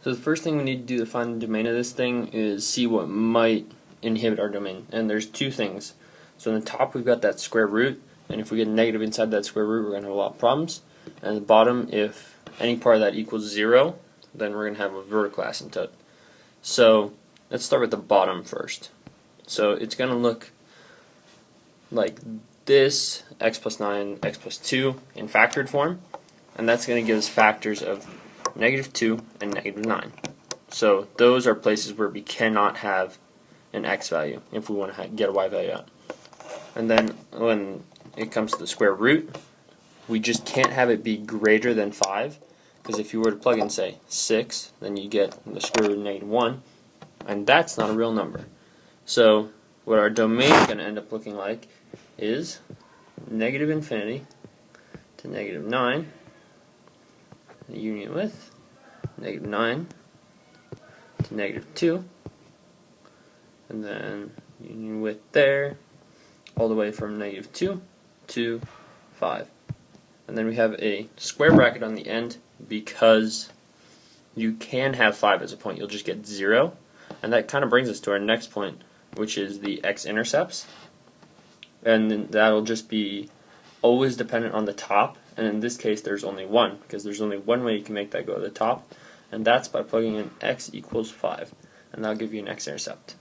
So the first thing we need to do to find the domain of this thing is see what might inhibit our domain. And there's two things. So in the top we've got that square root, and if we get a negative inside that square root we're going to have a lot of problems. And at the bottom, if any part of that equals 0, then we're going to have a vertical asymptote. So let's start with the bottom first. So it's going to look like this, x plus 9, x plus 2 in factored form, and that's going to give us factors of negative 2 and negative 9. So those are places where we cannot have an x value if we want to get a y value out. And then when it comes to the square root, we just can't have it be greater than 5, because if you were to plug in, say, 6, then you get the square root of negative 1, and that's not a real number. So what our domain is going to end up looking like is negative infinity to negative 9, union with negative 9 to negative 2, and then union with there, all the way from negative 2 to 5. And then we have a square bracket on the end because you can have 5 as a point. You'll just get 0. And that kind of brings us to our next point, which is the x-intercepts. And then that'll just be always dependent on the top. And in this case, there's only one, because there's only one way you can make that go to the top. And that's by plugging in x equals 5. And that'll give you an x-intercept.